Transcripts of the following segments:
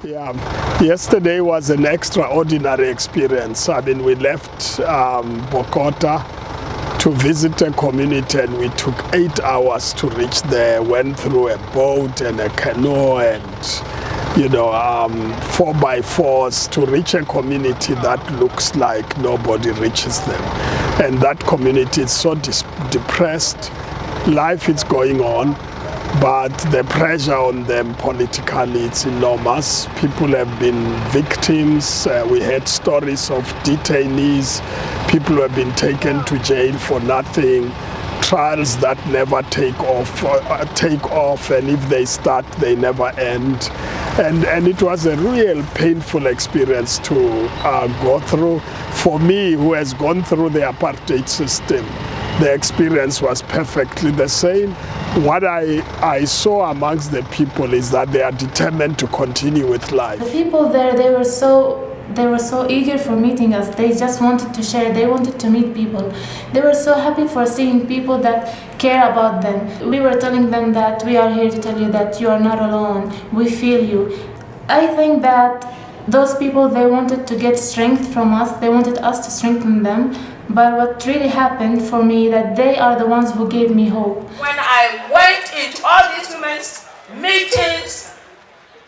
Yeah, yesterday was an extraordinary experience. I mean, we left Bogota to visit a community, and we took 8 hours to reach there. Went through a boat and a canoe and 4x4s to reach a community that looks like nobody reaches them. And that community is so depressed. Life is going on, but the pressure on them politically, it's enormous. People have been victims. We heard stories of detainees, people who have been taken to jail for nothing, trials that never take off, and if they start, they never end. And it was a real painful experience to go through. For me, who has gone through the apartheid system, the experience was perfectly the same. What I saw amongst the people is that they are determined to continue with life. The people there, they were so eager for meeting us. They just wanted to share. They wanted to meet people. They were so happy for seeing people that care about them. We were telling them that we are here to tell you that you are not alone. We feel you. I think that those people, they wanted to get strength from us. They wanted us to strengthen them. But what really happened for me, that they are the ones who gave me hope. When I went into all these women's meetings,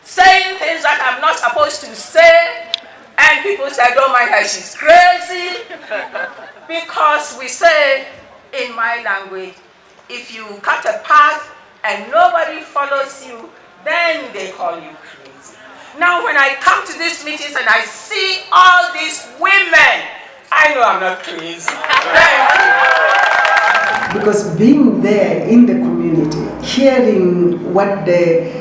saying things that I'm not supposed to say, and people said, oh my God, she's crazy. Because we say in my language, if you cut a path and nobody follows you, then they call you crazy. Now when I come to these meetings and I see all these women, I know I'm not crazy. Because being there in the community, hearing what the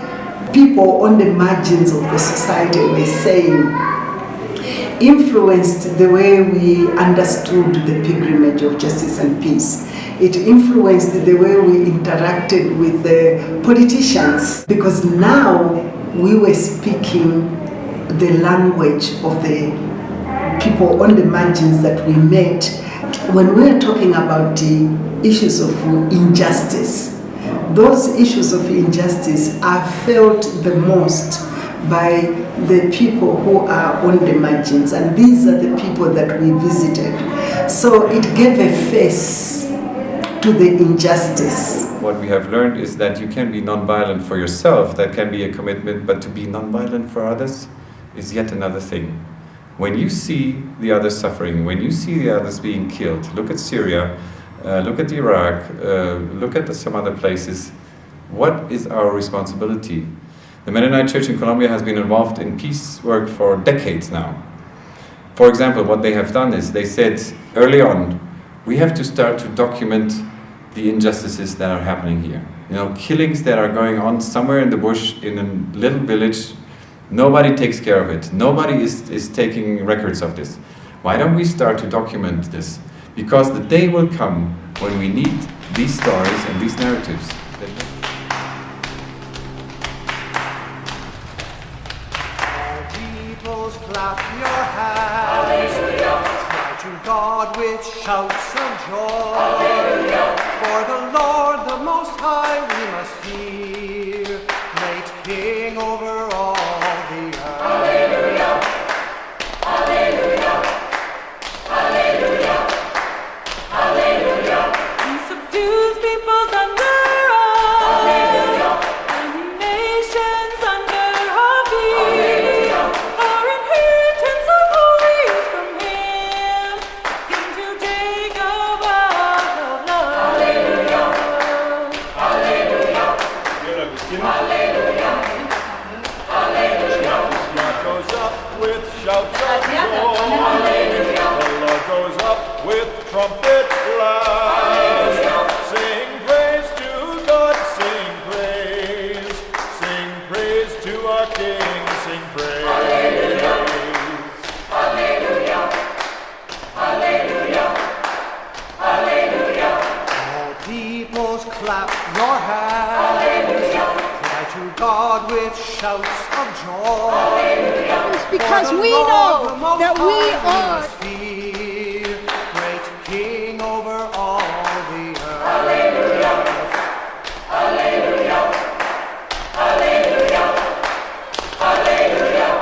people on the margins of the society were saying, influenced the way we understood the pilgrimage of justice and peace. It influenced the way we interacted with the politicians, because now we were speaking the language of the people on the margins that we met. When we are talking about the issues of injustice, those issues of injustice are felt the most by the people who are on the margins, and these are the people that we visited. So it gave a face to the injustice. What we have learned is that you can be non-violent for yourself, that can be a commitment, but to be non-violent for others is yet another thing. When you see the others suffering, when you see the others being killed, look at Syria, look at Iraq, look at some other places, what is our responsibility? The Mennonite Church in Colombia has been involved in peace work for decades now. For example, what they have done is they said early on, we have to start to document the injustices that are happening here. Killings that are going on somewhere in the bush in a little village. Nobody takes care of it. Nobody is taking records of this. Why don't we start to document this? Because the day will come when we need these stories and these narratives. Peoples, clap your hands. Hallelujah. Cry to God with shouts of joy. Hallelujah. For the Lord, the Most High, we must fear. Great King over all the earth. Hallelujah. Hallelujah. Hallelujah. Hallelujah. He subdues peoples under us. Hallelujah. And nations under our feet. Our inheritance of holy is from Him. Into Jacob out of love. Hallelujah. Hallelujah. Hallelujah. Hallelujah. God goes up with shouts of joy. Hallelujah. The Lord goes up with trumpet blast. Sing praise to God, sing praise. Sing praise to our King, sing praise. Hallelujah. Hallelujah. Hallelujah. Hallelujah. All peoples, clap your hands. Hallelujah. Cry to God with shouts of joy. Hallelujah. Because we know that we are great King over all the earth. Hallelujah. Hallelujah. Hallelujah. Hallelujah.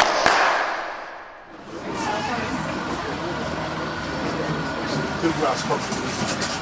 Pilgrim has come to visit.